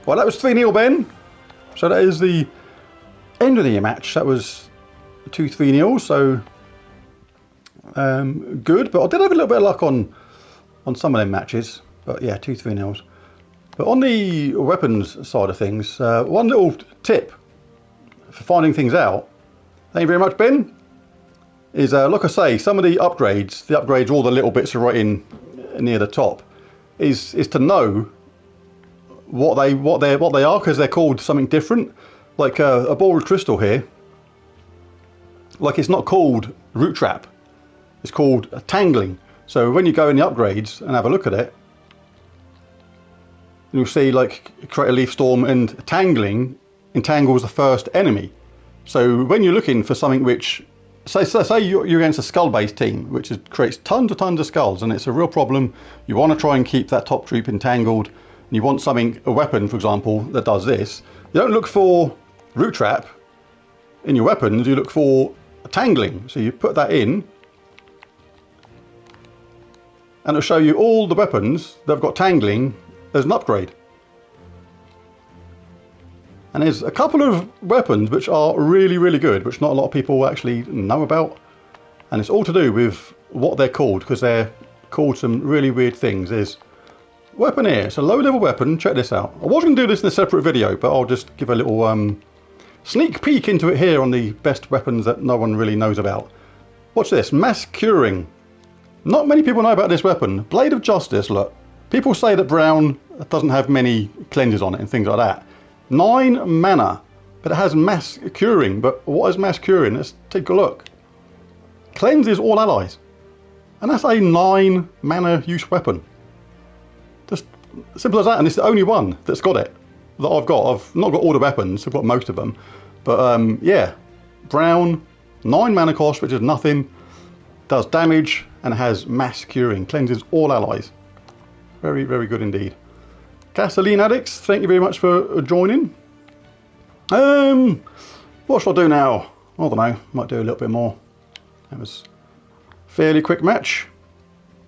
S1: Well, that was 3-0, Ben. So that is the end of the match. That was 2-3-0, so good. But I did have a little bit of luck on some of them matches. But yeah, 2-3-0s. But on the weapons side of things, one little tip for finding things out, thank you very much, Ben, is like I say, some of the upgrades, all the little bits are right in near the top, is to know what they are, because they're called something different. Like a ball of crystal here, like it's not called root trap, it's called tangling. So when you go in the upgrades and have a look at it, you'll see like create a leaf storm, and tangling entangles the first enemy. So when you're looking for something which, say you're against a skull based team which creates tons of skulls, and it's a real problem, you want to try and keep that top troop entangled, and you want a weapon for example that does this, you don't look for root trap in your weapons, you look for tangling. So you put that in and it'll show you all the weapons that have got tangling as an upgrade. And there's a couple of weapons which are really, really good, which not a lot of people actually know about. And it's all to do with what they're called, because they're called some really weird things. There's weapon here, it's a low level weapon, check this out. I was going to do this in a separate video, but I'll just give a little sneak peek into it here on the best weapons that no one really knows about. Watch this, mass curing. Not many people know about this weapon. Blade of Justice, look. People say that brown doesn't have many cleanses on it and things like that. 9 mana, but it has mass curing. But what is mass curing? Let's take a look. Cleanses all allies. And that's a 9 mana use weapon. Just simple as that, and it's the only one that's got it that I've got. I've not got all the weapons, I've got most of them. But yeah, brown, 9 mana cost, which is nothing, does damage, and has mass curing, cleanses all allies. Very, very good indeed. Gasoline addicts, thank you very much for joining. What should I do now? I don't know, might do a little bit more. That was a fairly quick match.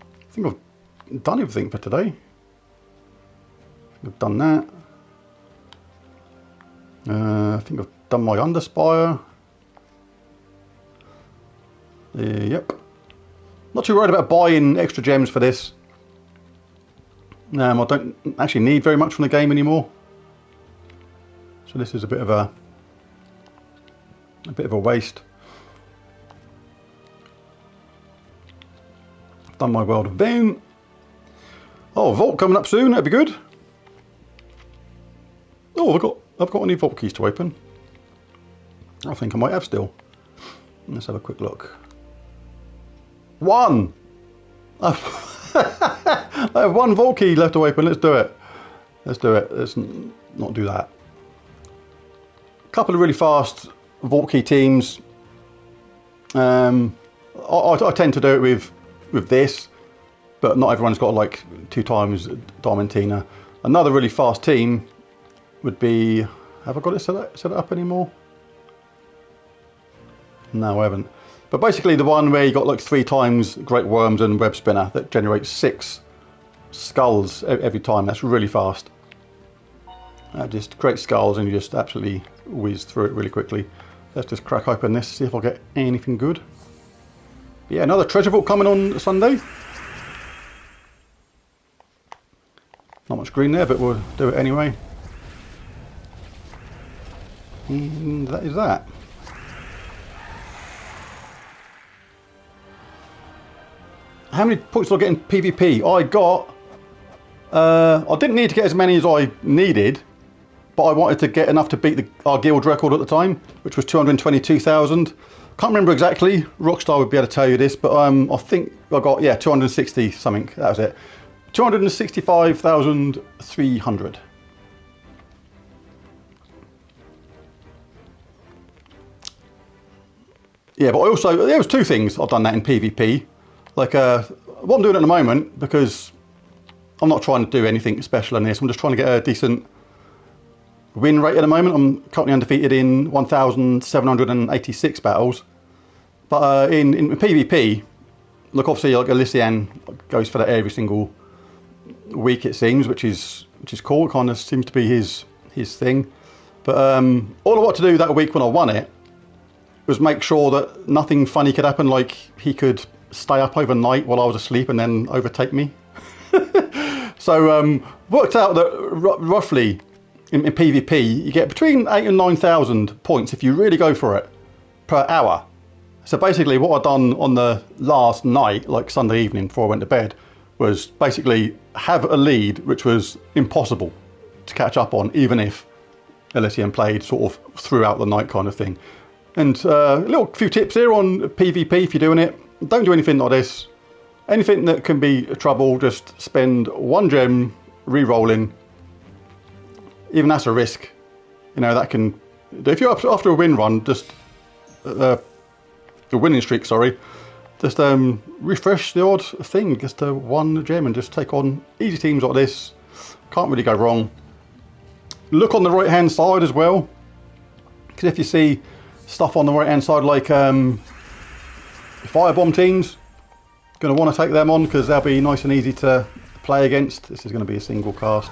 S1: I think I've done everything for today. I've done that. I think I've done my underspire. Yep. Not too worried about buying extra gems for this. I don't actually need very much from the game anymore. So this is a bit of a waste. I've done my world of boom. Oh, Vault coming up soon, that'd be good. Oh, I've got any vault keys to open. I think I might have still. Let's have a quick look. 1! I have 1 vault key left to open. Let's do it. Let's do it. Let's not do that. A couple of really fast vault key teams. I tend to do it with this, but not everyone's got like 2 times Diamantina. Another really fast team would be, have I got it set up anymore? No, I haven't. But basically the one where you got like 3 times Great Worms and Web Spinner that generates 6 skulls every time. That's really fast. Just great skulls, and you just absolutely whiz through it really quickly. Let's just crack open this, see if I get anything good. But yeah, another treasure vault coming on Sunday. Not much green there, but we'll do it anyway. And that is that. How many points did I get in PvP? I got... I didn't need to get as many as I needed, but I wanted to get enough to beat our guild record at the time, which was 222,000. Can't remember exactly. Rockstar would be able to tell you this, but I think I got, yeah, 260 something. That was it. 265,300. Yeah, but I also, there was 2 things I've done that in PvP. Like, what I'm doing at the moment, because I'm not trying to do anything special in this, I'm just trying to get a decent win rate at the moment. I'm currently undefeated in 1,786 battles. But in PvP, look, obviously like Elysian goes for that every single week, it seems, which is cool. It kind of seems to be his thing. But all I wanted to do that week when I won it was make sure that nothing funny could happen, like he could stay up overnight while I was asleep and then overtake me. So worked out that roughly in PvP you get between 8,000 and 9,000 points if you really go for it per hour. So basically what I'd done on the last night, like Sunday evening before I went to bed, was basically have a lead which was impossible to catch up on, even if Elysian played sort of throughout the night kind of thing. And a little few tips here on PvP if you're doing it. Don't do anything like this. Anything that can be trouble, just spend 1 gem re-rolling. Even that's a risk. You know, that can... If you're after a win run, just... a winning streak, sorry. Just refresh the odd thing, just 1 gem, and just take on easy teams like this. Can't really go wrong. Look on the right hand side as well, because if you see stuff on the right hand side like firebomb teams, going to want to take them on because they'll be nice and easy to play against. This is going to be a single cast.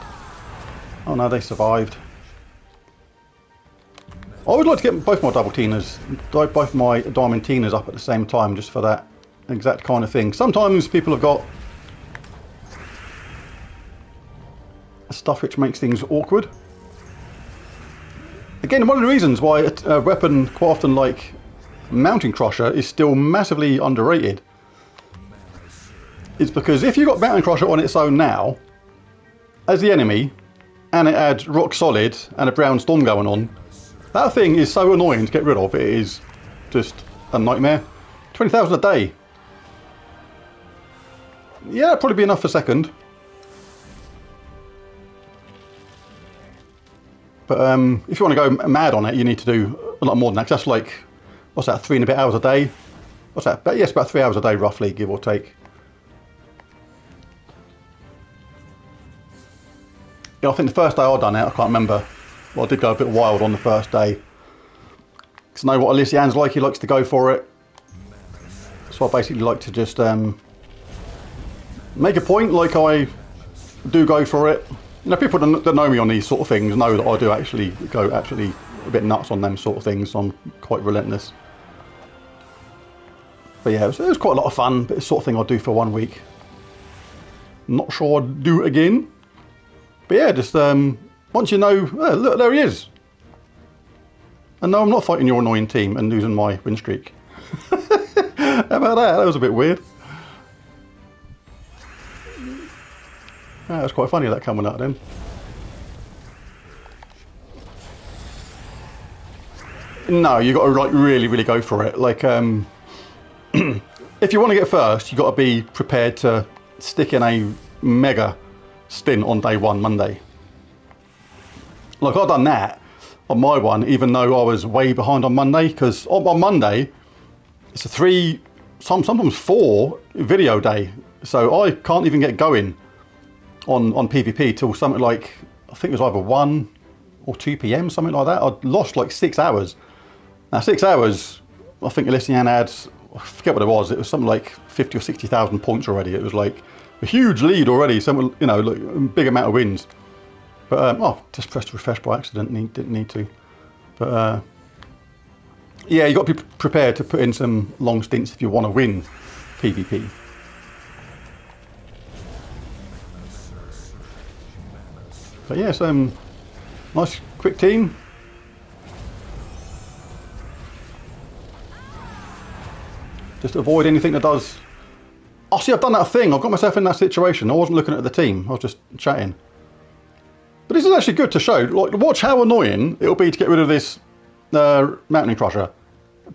S1: Oh no, they survived. I would like to get both my double Tinas, both my diamond Tinas up at the same time, just for that exact kind of thing. Sometimes people have got stuff which makes things awkward. Again, one of the reasons why a weapon quite often like Mountain Crusher is still massively underrated is because if you've got Mountain Crusher on its own now, as the enemy, and it adds Rock Solid and a Brown Storm going on, that thing is so annoying to get rid of. It is just a nightmare. 20,000 a day. Yeah, that'd probably be enough for second. But if you want to go mad on it, you need to do a lot more than that. 'Cause that's like, what's that, 3 and a bit hours a day? What's that? Yes, about 3 hours a day roughly, give or take. Yeah, I think the first day I done it, I can't remember. Well, I did go a bit wild on the first day. Because I know what Elysian's like, he likes to go for it. So I basically like to just make a point like I do go for it. You know, people that know me on these sort of things know that I do actually go a bit nuts on them sort of things. So I'm quite relentless. But yeah, it was quite a lot of fun. But it's the sort of thing I'll do for 1 week. Not sure I'd do it again. But yeah, just once you know, oh, look, there he is. And no, I'm not fighting your annoying team and losing my win streak. How about that? That was a bit weird. That was quite funny, that coming out then. No, you got to like really go for it. Like, if you want to get first, you got to be prepared to stick in a mega stint on day 1, Monday. Like I've done that on my one, even though I was way behind on Monday, because on Monday it's a 3, sometimes 4 video day, so I can't even get going on PvP till something like, I think it was either 1 or 2 PM, something like that. I'd lost like 6 hours. Now 6 hours, I think Elysian had, I forget what it was something like 50 or 60,000 points already. It was like a huge lead already, some, you know, like a big amount of wins. But oh, just pressed refresh by accident. Didn't need to. But yeah, you got to be prepared to put in some long stints if you want to win PvP. But yeah, so nice quick team. Just avoid anything that does. Oh, see, I've done that thing. I've got myself in that situation. I wasn't looking at the team. I was just chatting. But this is actually good to show. Like, watch how annoying it'll be to get rid of this Mountain Crusher.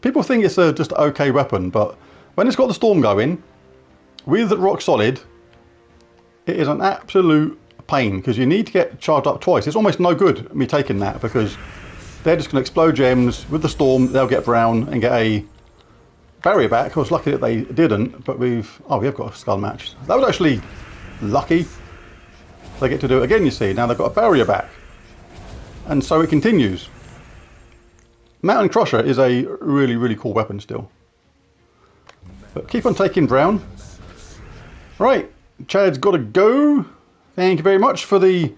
S1: People think it's just an okay weapon, but when it's got the storm going, with Rock Solid, it is an absolute pain, because you need to get charged up twice. It's almost no good me taking that, because they're just going to explode gems. With the storm, they'll get brown and get a barrier back. I was lucky that they didn't, but we have got a skull match. That was actually lucky. They get to do it again, you see. Now they've got a barrier back. And so it continues. Mountain Crusher is a really cool weapon still. But keep on taking brown. Right, Chad's got to go. Thank you very much for the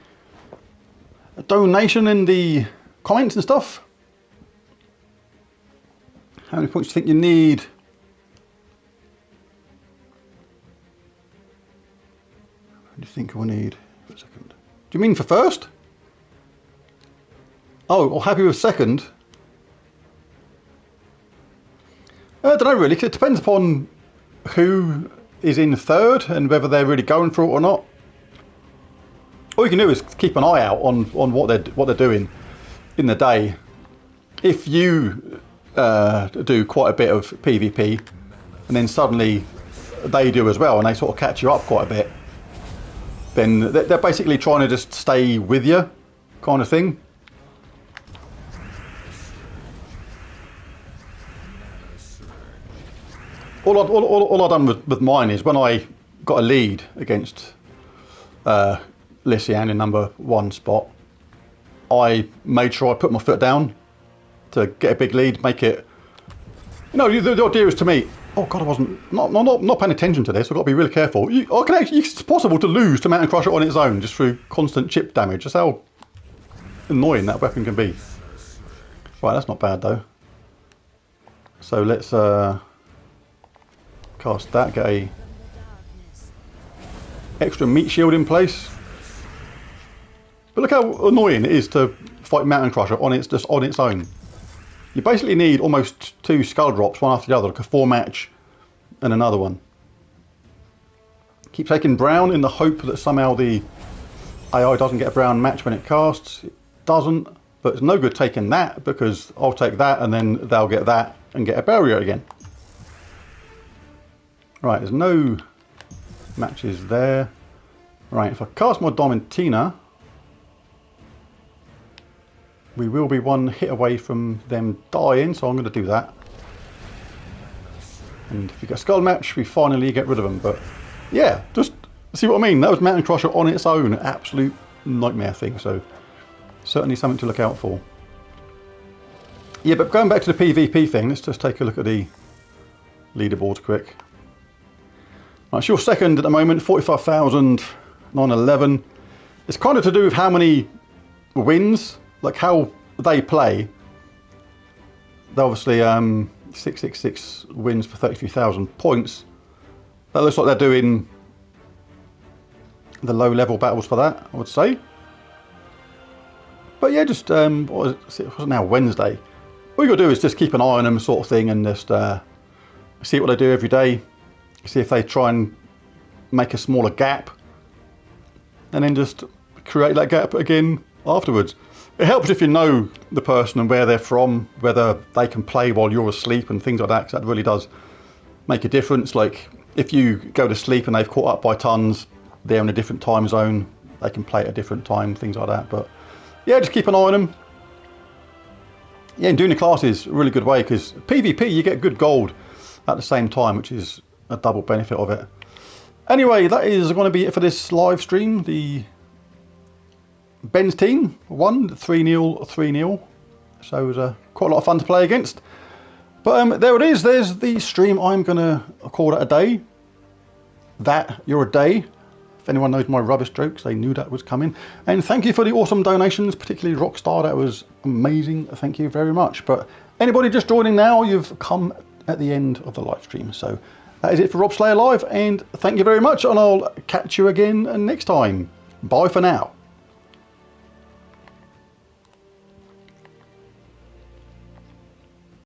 S1: donation in the comments and stuff. How many points do you think you need? What do you think we'll need for second? Do you mean for first? Oh, well, happy with second. I don't know really, 'cause it depends upon who is in third and whether they're really going for it or not. All you can do is keep an eye out on what they're doing in the day. If you do quite a bit of PvP and then suddenly they do as well and they sort of catch you up quite a bit, then they're basically trying to just stay with you kind of thing. All I've done with mine is when I got a lead against Lysian in number 1 spot, I made sure I put my foot down to get a big lead, make it. You know, the idea is to me. Oh God, I wasn't not paying attention to this. I've got to be really careful. It's possible to lose to Mountain Crusher on its own just through constant chip damage. That's how annoying that weapon can be. Right, that's not bad though. So let's cast that. Get a extra meat shield in place. But look how annoying it is to fight Mountain Crusher on its own. You basically need almost 2 skull drops, one after the other, like a 4-match and another one. Keep taking brown in the hope that somehow the AI doesn't get a brown match when it casts. It doesn't, but it's no good taking that because I'll take that and then they'll get that and get a barrier again. Right, there's no matches there. Right, if I cast my Diamantina, we will be 1 hit away from them dying, so I'm going to do that. And if you get a skull match, we finally get rid of them. But yeah, just see what I mean. That was Mountain Crusher on its own, absolute nightmare thing. So certainly something to look out for. Yeah, but going back to the PvP thing, let's just take a look at the leaderboards quick. Right, so you're second at the moment, 45,911. It's kind of to do with how many wins. Like how they play. They're obviously 666 wins for 33,000 points. That looks like they're doing the low level battles for that, I would say. But yeah, just what was it now, Wednesday. All you got to do is just keep an eye on them sort of thing and just see what they do every day. See if they try and make a smaller gap. And then just create that gap again afterwards. It helps if you know the person and where they're from, whether they can play while you're asleep and things like that, because that really does make a difference. Like if you go to sleep and they've caught up by tons, they're in a different time zone, they can play at a different time, things like that. But yeah, just keep an eye on them. Yeah, and doing the class is a really good way because PvP, you get good gold at the same time, which is a double benefit of it. Anyway, that is going to be it for this live stream. The Ben's team won 3-0, 3-0. So it was quite a lot of fun to play against. But there it is. There's the stream. I'm going to call it a day. That, you're a day. If anyone knows my rubbish jokes, they knew that was coming. And thank you for the awesome donations, particularly Rockstar. That was amazing. Thank you very much. But anybody just joining now, you've come at the end of the live stream. So that is it for Robslayer Live. And thank you very much. And I'll catch you again next time. Bye for now.